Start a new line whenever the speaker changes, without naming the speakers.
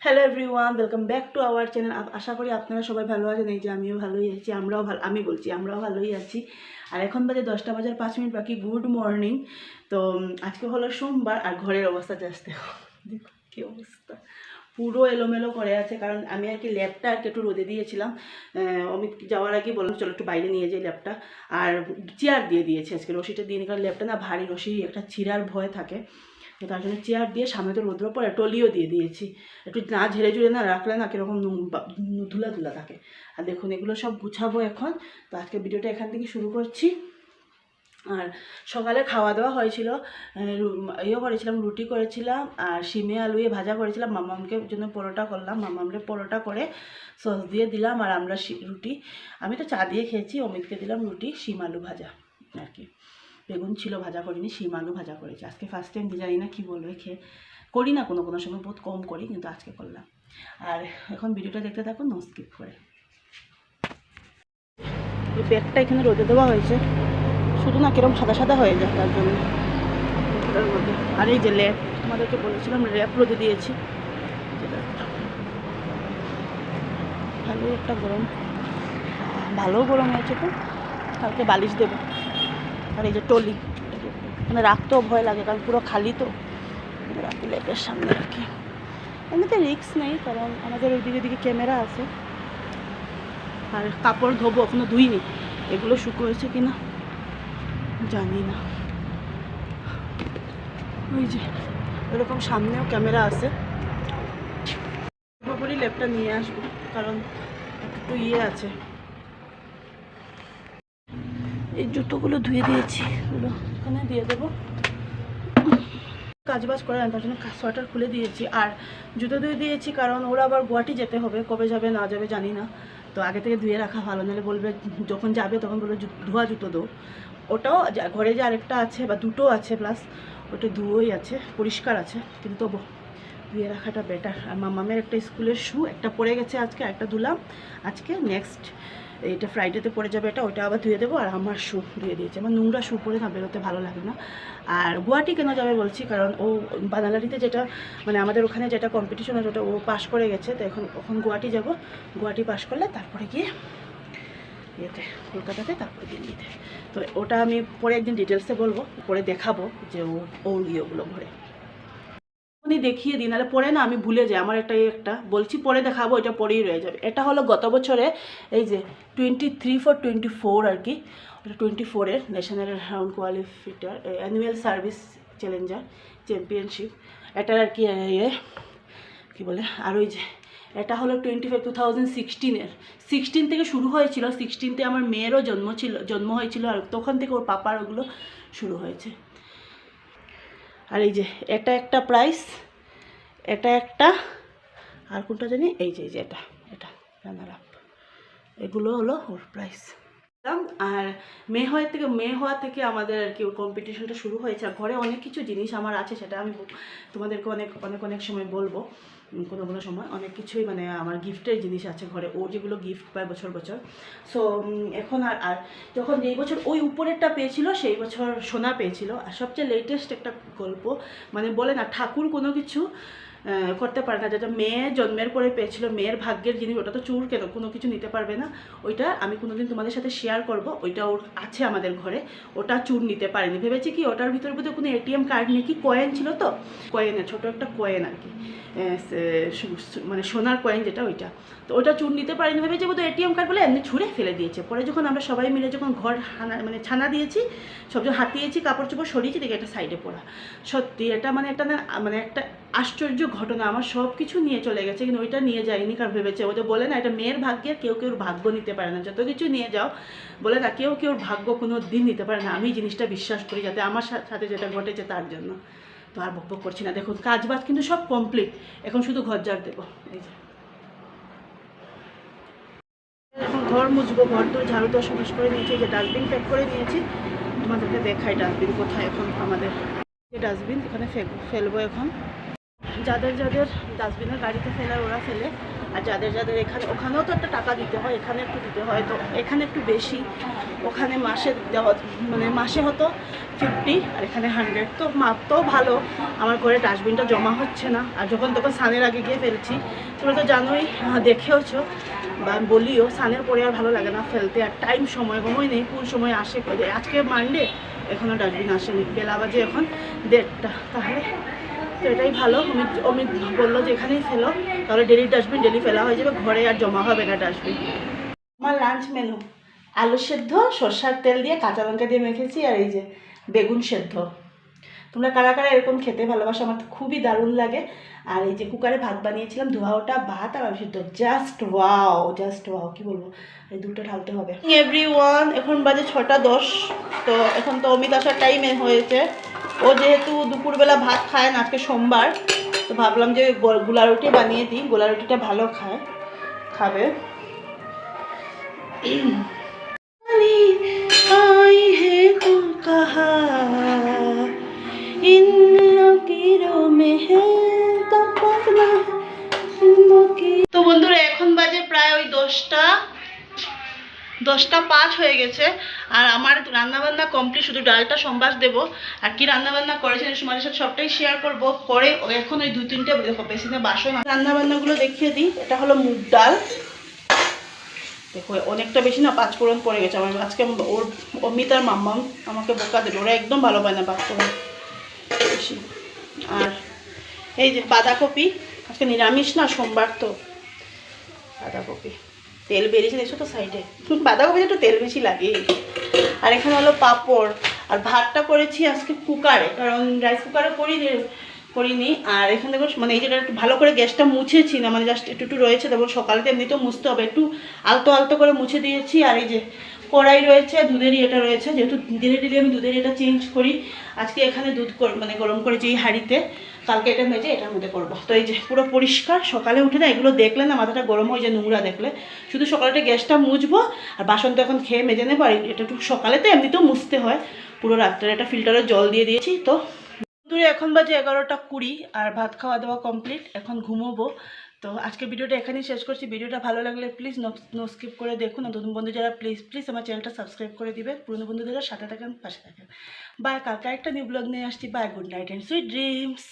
Hello everyone, welcome back to our channel. আশা করি আপনারা সবাই ভালো আছেন। এই যে আমিও ভালোই আছি, আমরাও ভালোই আছি। আর এখন বাজে 10টা বাজার 5 মিনিট বাকি। Good morning. তো আজকে হলো সোমবার, আর ঘরের অবস্থা জাস্ট দেখো কী অবস্থা, পুরো এলোমেলো করে আছে। কারণ আমি আর কি ল্যাপটা আর কি একটু রোদে দিয়েছিলাম। অমিত যাওয়ার আগে বললাম চলো একটু বাইরে নিয়ে যাই ল্যাপটা। আর চেয়ার দিয়ে দিয়েছে আজকে, রশিটা দিয়ে নি, কারণ ল্যাপটা না ভারী, রশি একটা ছিঁড়ার ভয় থাকে। তো তার জন্য চেয়ার দিয়ে, সামনে তো রোদ্র পরে টলিও দিয়ে দিয়েছি। একটু না ঝেড়ে ঝুড়ে না রাখলে না কীরকম ধুলা ধুলা থাকে। আর দেখুন এগুলো সব গুছাবো এখন। তো আজকে ভিডিওটা এখান থেকে শুরু করছি। আর সকালে খাওয়া দাওয়া হয়েছিল, করেছিলাম, রুটি করেছিলাম আর শিমে আলুয়ে ভাজা করেছিলাম। মামামকে জন্য পরোটা করলাম, মামামকে পরোটা করে সস দিয়ে দিলাম। আর আমরা রুটি, আমি তো চা দিয়ে খেয়েছি, অমিতকে দিলাম রুটি শিম আলু ভাজা আর কি। বেগুন ছিল, ভাজা করিনি, শিম আলু ভাজা করেছি আজকে। ফার্স্ট টাইম জানি না কী বলবে, খেয়ে করি না কোনো সময়, বহুত কম করি, কিন্তু আজকে করলাম। আর এখন ভিডিওটা দেখতে থাকুন, নো স্কিপ করে। এই ব্যাগটা এখানে রোদে দেওয়া হয়েছে, শুধু না কিরকম সাদা সাদা হয়ে যায় তার জন্য মধ্যে। আর এই যে ল্যাপ, তোমাদেরকে বলেছিলাম ল্যাপ রোদে দিয়েছি। ভালোই একটা গরম, ভালো গরম হয়েছে। তো কালকে বালিশ দেবো। আর এই যে টলি, মানে রাখতেও ভয় লাগে, কারণ পুরো খালি তো, রাখি ল্যাপের সামনে রাখি। এমনিতে রিস্ক নেই, কারণ আমাদের ওই দিকে ক্যামেরা আছে। আর কাপড় ধোবো, এখনো ধুইনি, এগুলো শুকোয়েছে কিনা জানি না। ওই যে এরকম সামনেও ক্যামেরা আছে। পুরোপুরি ল্যাপটা নিয়ে আসবো, কারণ একটু আছে। এই জুতোগুলো ধুয়ে দিয়েছি, ওগুলো এখানে দিয়ে দেবো। কাজবাজ করে তার জন্য সোয়েটার খুলে দিয়েছি। আর জুতো ধুয়ে দিয়েছি, কারণ ওরা আবার গুয়াহাটি যেতে হবে, কবে যাবে না যাবে জানি না। তো আগে থেকে ধুয়ে রাখা ভালো, নাহলে বলবে যখন যাবে তখন বলবে ধোয়া জুতো দো। ওটাও ঘরে যে আরেকটা আছে, বা দুটো আছে প্লাস, ওটা ধুয়োই আছে, পরিষ্কার আছে, কিন্তু তবু ধুয়ে রাখাটা বেটার। আর মামামের একটা স্কুলের শু একটা পরে গেছে আজকে, একটা ধুলাম আজকে, নেক্সট এটা ফ্রাইডেতে পরে যাবে, ওইটা আবার ধুয়ে দেবো। আর আমার শু ধুয়ে দিয়েছে, আমার নোংরা শু পরে না বেরোতে ভালো লাগে না। আর গুয়াহাটি কেন যাবে বলছি, কারণ ও বানালারিতে যেটা, মানে আমাদের ওখানে যেটা কম্পিটিশন আছে ওটা ও পাশ করে গেছে। তো এখন গুয়াহাটি যাব, গুয়াহাটি পাশ করলে তারপরে গিয়ে ইয়েতে কলকাতাতে, তারপরে দিল্লিতে। তো ওটা আমি পরে একদিন ডিটেলসে বলবো, পরে দেখাবো যে ও ইয়েগুলো ঘরে উনি দেখিয়ে দিই, নাহলে পরে না আমি ভুলে যাই। আমার একটা বলছি পরে দেখাবো, এটা পরেই রয়ে যাবে। এটা হলো গত বছরে, এই যে 23/24 আর কি, ওটা 24-এর national round qualifier annual service challenger championship, এটার আর কি কী বলে। আর ওই যে এটা হলো 2016-এর, 16 থেকে শুরু হয়েছিল। 16তে আমার মেয়েরও জন্ম হয়েছিল, আর তখন থেকে ওর পাপার ওগুলো শুরু হয়েছে। আর এই যে এটা একটা প্রাইস, এটা একটা, আর কোনটা জানি, এই যে এটা রানার আপ, এগুলো হলো ওর প্রাইস। আর মেয়ে হওয়া থেকে আমাদের আর কি কম্পিটিশনটা শুরু হয়েছে। আর ঘরে অনেক কিছু জিনিস আমার আছে, সেটা আমি তোমাদেরকে অনেক সময় বলবো। কোনো সময় অনেক কিছুই, মানে আমার গিফটের জিনিস আছে ঘরে, ও যেগুলো গিফট পায় বছর। সো এখন আর যখন যেই বছর ওই উপরেরটা পেয়েছিল, সেই বছর সোনা পেয়েছিল। আর সবচেয়ে লেটেস্ট একটা গল্প, মানে বলে না ঠাকুর কোনো কিছু করতে পারে না, যেটা মেয়ে জন্মের পরে পেয়েছিল, মেয়ের ভাগ্যের জিনিস, ওটা তো চুর কেন কোনো কিছু নিতে পারবে না। ওইটা আমি কোনোদিন তোমাদের সাথে শেয়ার করব। ওইটা ওর আছে আমাদের ঘরে, ওটা চুর নিতে পারেনি। ভেবেছি কি ওটার ভিতরে বোধহয় কোনো এটিএম কার্ড নেই, কি কয়েন ছিল, তো কয়েনে ছোটো একটা কয়েন আর কি, মানে সোনার কয়েন যেটা, ওইটা। তো ওটা চুর নিতে পারেনি, ভেবেছি বোধহয় এটিএম কার্ড বলে এমনি ছুঁড়ে ফেলে দিয়েছে। পরে যখন আমরা সবাই মিলে যখন ঘর ছানা দিয়েছি, সব যখন হাতিয়েছি, কাপড় চোপড় সরিয়েছি, দেখে একটা সাইডে পড়া। সত্যি এটা মানে একটা আশ্চর্য ঘটনা। আমার সব কিছু নিয়ে চলে গেছে, কিন্তু ওইটা নিয়ে যায়নি, কারণ ভেবেছে ওদের বলে না এটা মেয়ের ভাগ্যের, কেউ ভাগ্য নিতে পারে না। যত কিছু নিয়ে যাও বলে না, কেউ ভাগ্য কোনো দিন নিতে পারে না। আমি জিনিসটা বিশ্বাস করি, যাতে আমার সাথে যেটা ঘটেছে তার জন্য। তো আর বকবক করছি না। দেখুন কাজবাজ কিন্তু সব কমপ্লিট, এখন শুধু ঘর ঝাড় দেবো। এই যে এখন ঘর মুছবো, ঘর তো ঝাড়ু দেওয়া সমাজ করে নিয়েছি, যে ডাস্টবিন প্যাক করে নিয়েছি। তোমাদেরকে দেখাই ডাস্টবিন কোথায় এখন আমাদের। ডাস্টবিন এখানে ফেলবো এখন। যাদের যাদের ডাস্টবিনের গাড়িতে ফেলার ওরা ফেলে, আর যাদের যাদের এখানে, ওখানেও তো একটা টাকা দিতে হয়, এখানে একটু দিতে হয়, তো এখানে একটু বেশি। ওখানে মাসে দেওয়া মানে মাসে হতো 50 আর এখানে 100, তো মাপটাও ভালো। আমার ঘরে ডাস্টবিনটা জমা হচ্ছে না, আর যখন তখন স্নানের আগে গিয়ে ফেলছি। তোমরা তো জানোই, দেখেওছো বা বলিও, স্নানের পরে আর ভালো লাগে না ফেলতে, আর টাইম সময় নেই, কোন সময় আসে। আজকে মানডে, এখনও ডাস্টবিন আসেনি, বেলা বাজে এখন 1:30, তাহলে তো এটাই ভালো। অমিত বললো যে এখানেই ফেলো, তাহলে ডেলি ডাস্টবিন ডেলি ফেলা হয়ে যাবে, ঘরে আর জমা হবে না ডাস্টবিন। আমার লাঞ্চ মেনু আলু সেদ্ধ, সর্ষার তেল দিয়ে কাঁচা লঙ্কা দিয়ে মেখেছি, আর এই যে বেগুন সেদ্ধ। তোমরা কারা কারা এরকম খেতে ভালোবাসো, আমার তো খুবই দারুণ লাগে। আর এই যে কুকারে ভাত বানিয়েছিলাম, ধোয়া ওটা ভাত আর আলু সেদ্ধ, জাস্ট ওয়াও, কী বলবো, এই দুটো ঢালতে হবে। এভরিওয়ান, এখন বাজে 6:10, তো এখন তো অমিত আসার টাইমে হয়েছে। ও যেহেতু দুপুরবেলা ভাত খায় না, আজকে সোমবার, তো ভাবলাম যে গোলা রুটি বানিয়ে দিই, গোলা রুটিটা ভালো খাবে। आई है तो कहा इन लकीरों में है तो पगना তো বন্ধুরা, এখন বাজে প্রায় ওই 10টা 5 হয়ে গেছে, আর আমার রান্নাবান্না কমপ্লিট, শুধু ডালটা সম্বাস দেবো। আর কি রান্নাবান্না করেছেন তোমাদের সাথে সবটাই শেয়ার করবো পরে। এখন ওই 2-3টে দেখো বেসিনে বাসন, রান্নাবান্নাগুলো দেখিয়ে দিই। এটা হলো মুগ ডাল, দেখো অনেকটা বেশি না, 5 ফোড়ন পড়ে গেছে আমার। আজকে ওর অমিত আর মাম্মাম আমাকে বোকা দেবে, ওরা একদম ভালো পায় না 5 ফোড়ন বেশি। আর এই যে বাঁধাকপি, আজকে নিরামিষ না, সোমবার তো। বাঁধাকপি তেল বেরিয়েছে দেখছো তো সাইডে, বাঁধাকপিতে একটু তেল বেশি লাগে। আর এখানে হলো পাঁপড়। আর ভাতটা করেছি আজকে কুকারে, কারণ রাইস কুকারে করিনি। আর এখানে দেখো মানে এই জায়গাটা একটু ভালো করে গ্যাসটা মুছেছি না, মানে জাস্ট একটু রয়েছে, তারপর সকালে এমনিতেও মুছতে হবে, একটু আলতো করে মুছে দিয়েছি। আর এই যে কড়াই রয়েছে, দুধেরই এটা রয়েছে, যেহেতু ডেলি আমি দুধের এটা চেঞ্জ করি। আজকে এখানে দুধ মানে গরম করেছি এই হাঁড়িতে, কালকে এটা মেজে এটার মধ্যে করবো। তো এই যে পুরো পরিষ্কার, সকালে উঠে না এগুলো দেখলে না মাথাটা গরম হয়ে যায়, নোংরা দেখলে। শুধু সকালে গ্যাসটা মুছবো, আর বাসন তো এখন খেয়ে মেজে নেবো। আর এটা একটু সকালে তো এমনিতেও মুছতে হয়, পুরো রাত্রে একটা ফিল্টারে জল দিয়ে দিয়েছি। তো এখন বাজে 11:20, আর ভাত খাওয়া দাওয়া কমপ্লিট, এখন ঘুমোবো। তো আজকে ভিডিওটা এখানেই শেষ করছি। ভিডিওটা ভালো লাগলে প্লিজ নো স্কিপ করে দেখুন, নতুন বন্ধু যারা প্লিজ আমার চ্যানেলটা সাবস্ক্রাইব করে দিবেন, পুরনো বন্ধুদের সাথে থাকেন, পাশে থাকেন। বাই, কালকে একটা নিউ ব্লগ নিয়ে আসছি। Bye, good night and sweet dreams.